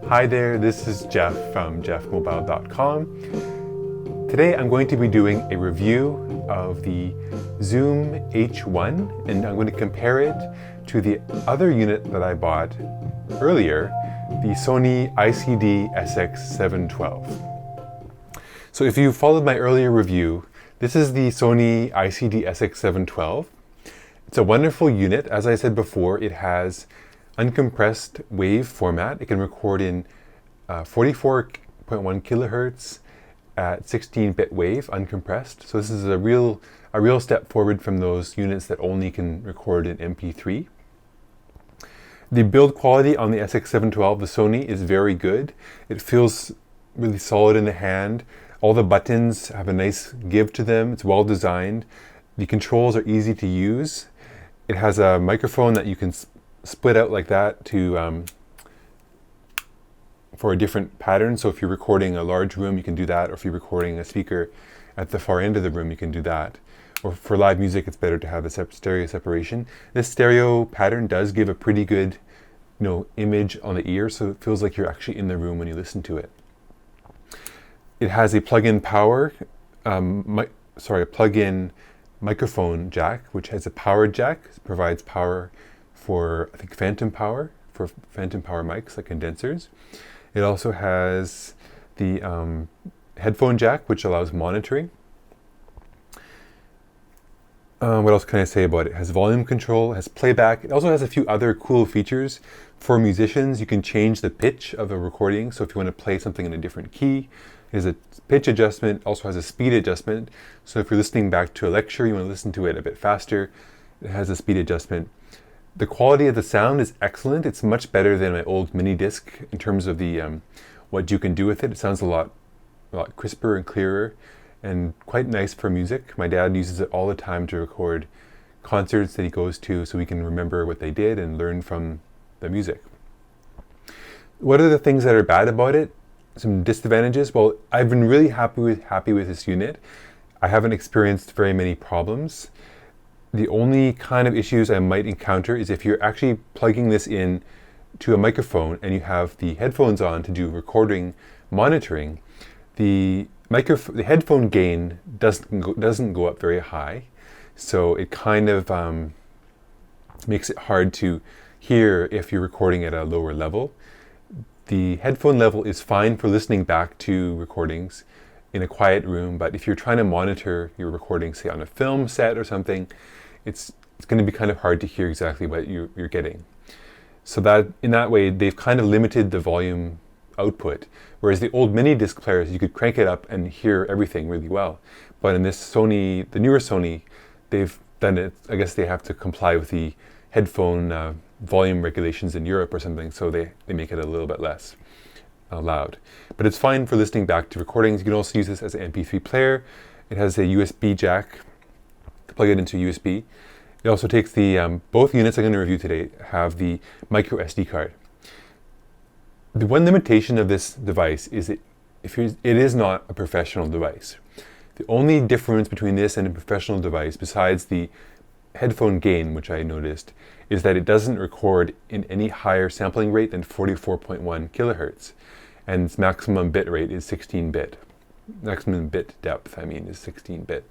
Hi there, this is Geoff from geoffmobile.com. Today I'm going to be doing a review of the Zoom H1 and I'm going to compare it to the other unit that I bought earlier, the Sony ICD-SX712. So if you followed my earlier review, this is the Sony ICD-SX712. It's a wonderful unit. As I said before, it has uncompressed wave format. It can record in 44.1 kilohertz at 16-bit wave uncompressed. So this is a real step forward from those units that only can record in MP3. The build quality on the SX712, the Sony, is very good. It feels really solid in the hand. All the buttons have a nice give to them. It's well designed. The controls are easy to use. It has a microphone that you can split out like that to for a different pattern. So if you're recording a large room, you can do that. Or if you're recording a speaker at the far end of the room, you can do that. Or for live music, it's better to have a stereo separation. This stereo pattern does give a pretty good, image on the ear, so it feels like you're actually in the room when you listen to it. It has a plug-in power, a plug-in microphone jack, which has a power jack. It provides power for, I think, phantom power mics, like condensers. It also has the headphone jack, which allows monitoring. What else can I say about it? It has volume control, it has playback. It also has a few other cool features. For musicians, you can change the pitch of a recording. So if you want to play something in a different key, there's a pitch adjustment, also has a speed adjustment. So if you're listening back to a lecture, you want to listen to it a bit faster, it has a speed adjustment. The quality of the sound is excellent. It's much better than my old mini disc in terms of the what you can do with it. It sounds a lot crisper and clearer and quite nice for music. My dad uses it all the time to record concerts that he goes to so we can remember what they did and learn from the music. What are the things that are bad about it? Some disadvantages? Well, I've been really happy with this unit. I haven't experienced very many problems. The only kind of issues I might encounter is if you're actually plugging this in to a microphone and you have the headphones on to do recording monitoring, the headphone gain doesn't go up very high, so it kind of makes it hard to hear if you're recording at a lower level. The headphone level is fine for listening back to recordings in a quiet room, but if you're trying to monitor your recording, say on a film set or something, it's going to be kind of hard to hear exactly what you're getting. So that in that way, they've kind of limited the volume output. Whereas the old mini disc players, you could crank it up and hear everything really well. But in this Sony, the newer Sony, they've done it, I guess they have to comply with the headphone volume regulations in Europe or something, so they make it a little bit less loud. But it's fine for listening back to recordings. You can also use this as an MP3 player. It has a USB jack to plug it into USB. It also takes the, both units I'm going to review today have the micro SD card. The one limitation of this device is it is not a professional device. The only difference between this and a professional device, besides the headphone gain, which I noticed, is that it doesn't record in any higher sampling rate than 44.1 kilohertz, and its maximum bit rate is 16-bit. Maximum bit depth, is 16-bit.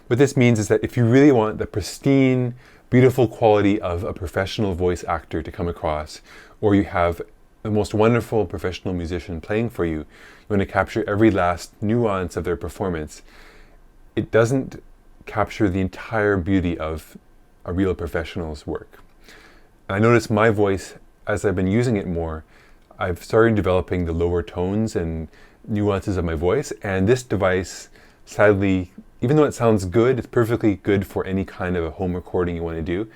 What this means is that if you really want the pristine, beautiful quality of a professional voice actor to come across, or you have the most wonderful professional musician playing for you, you want to capture every last nuance of their performance, it doesn't capture the entire beauty of a real professional's work. And I noticed my voice, as I've been using it more, I've started developing the lower tones and nuances of my voice, and this device, sadly, even though it sounds good, it's perfectly good for any kind of a home recording you want to do.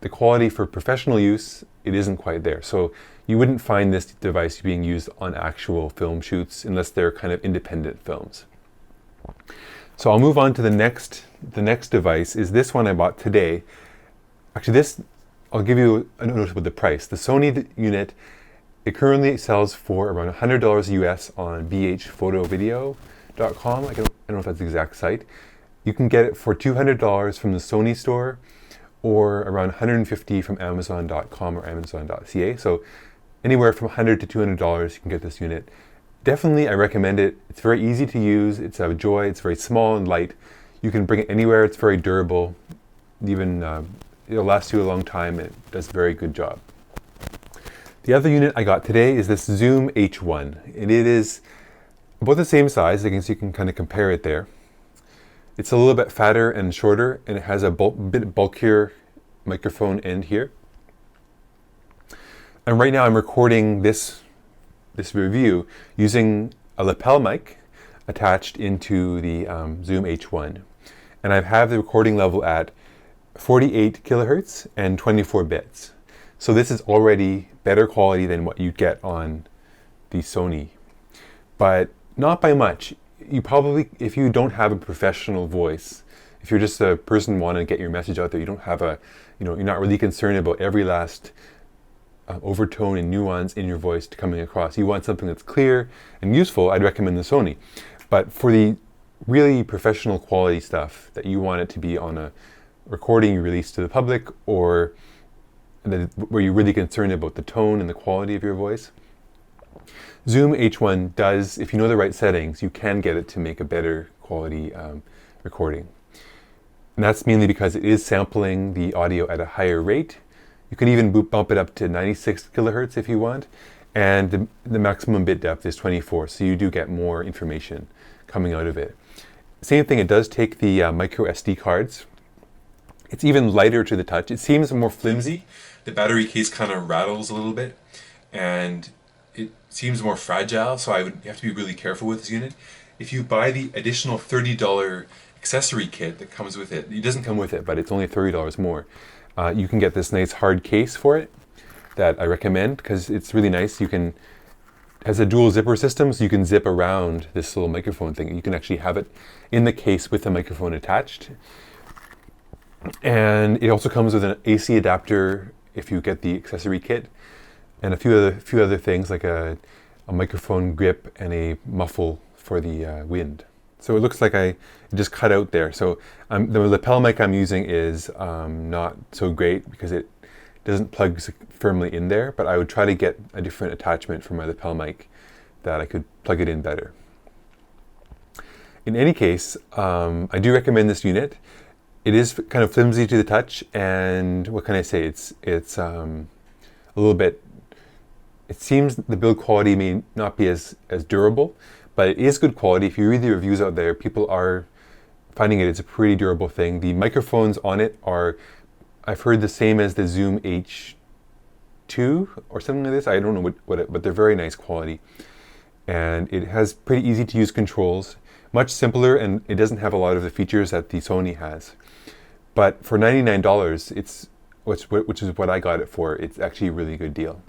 The quality for professional use, it isn't quite there. So you wouldn't find this device being used on actual film shoots unless they're kind of independent films. So I'll move on to the next device is this one I bought today. Actually, this, I'll give you a notice about the price. The Sony unit, it currently sells for around $100 US on bhphotovideo.com. I don't know if that's the exact site. You can get it for $200 from the Sony store or around $150 from Amazon.com or Amazon.ca. So anywhere from $100 to $200 you can get this unit. Definitely, I recommend it. It's very easy to use. It's a joy. It's very small and light. You can bring it anywhere. It's very durable. Even it'll last you a long time. It does a very good job. The other unit I got today is this Zoom H1, and it is about the same size. I guess you can kind of compare it there. It's a little bit fatter and shorter, and it has a bit bulkier microphone end here. And right now I'm recording this review using a lapel mic attached into the Zoom H1. And I have the recording level at 48 kilohertz and 24 bits. So this is already better quality than what you get on the Sony, but not by much. You probably, if you don't have a professional voice, if you're just a person wanting to get your message out there, you don't have you're not really concerned about every last overtone and nuance in your voice coming across. You want something that's clear and useful, I'd recommend the Sony. But for the really professional quality stuff that you want it to be on a recording you release to the public, or where you're really concerned about the tone and the quality of your voice, Zoom H1 does, if you know the right settings, you can get it to make a better quality recording. And that's mainly because it is sampling the audio at a higher rate. You can even bump it up to 96 kilohertz if you want, and the maximum bit depth is 24, so you do get more information coming out of it. Same thing, it does take the micro SD cards. It's even lighter to the touch. It seems more flimsy. The battery case kind of rattles a little bit, and it seems more fragile, so you have to be really careful with this unit. If you buy the additional $30 accessory kit that comes with it doesn't come with it, but it's only $30 more. You can get this nice hard case for it that I recommend, because it's really nice. It has a dual zipper system, so you can zip around this little microphone thing. You can actually have it in the case with the microphone attached. And it also comes with an AC adapter if you get the accessory kit, and a few other things like a microphone grip and a muffle for the wind. So it looks like I just cut out there. So the lapel mic I'm using is not so great because it doesn't plug firmly in there, but I would try to get a different attachment for my lapel mic that I could plug it in better. In any case, I do recommend this unit. It is kind of flimsy to the touch, and what can I say? It's a little bit. It seems the build quality may not be as durable, but it is good quality. If you read the reviews out there, people are finding it's a pretty durable thing. The microphones on it are, I've heard, the same as the Zoom H2 or something like this. I don't know but they're very nice quality, and it has pretty easy to use controls. Much simpler, and it doesn't have a lot of the features that the Sony has. But for $99, which is what I got it for, it's actually a really good deal.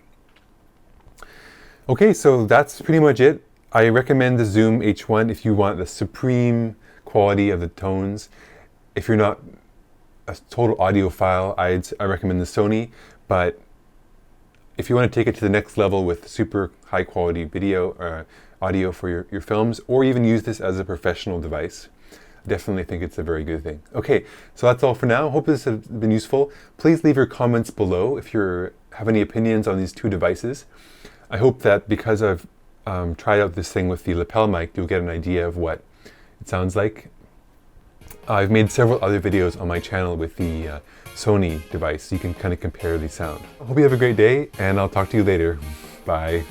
Okay, so that's pretty much it. I recommend the Zoom H1 if you want the supreme quality of the tones. If you're not a total audiophile, I recommend the Sony. But if you want to take it to the next level with super high quality video audio for your films, or even use this as a professional device, I definitely think it's a very good thing. Okay, so that's all for now. Hope this has been useful. Please leave your comments below if you have any opinions on these two devices. I hope that because I've tried out this thing with the lapel mic, you'll get an idea of what it sounds like. I've made several other videos on my channel with the Sony device, so you can kind of compare the sound. I hope you have a great day, and I'll talk to you later. Bye.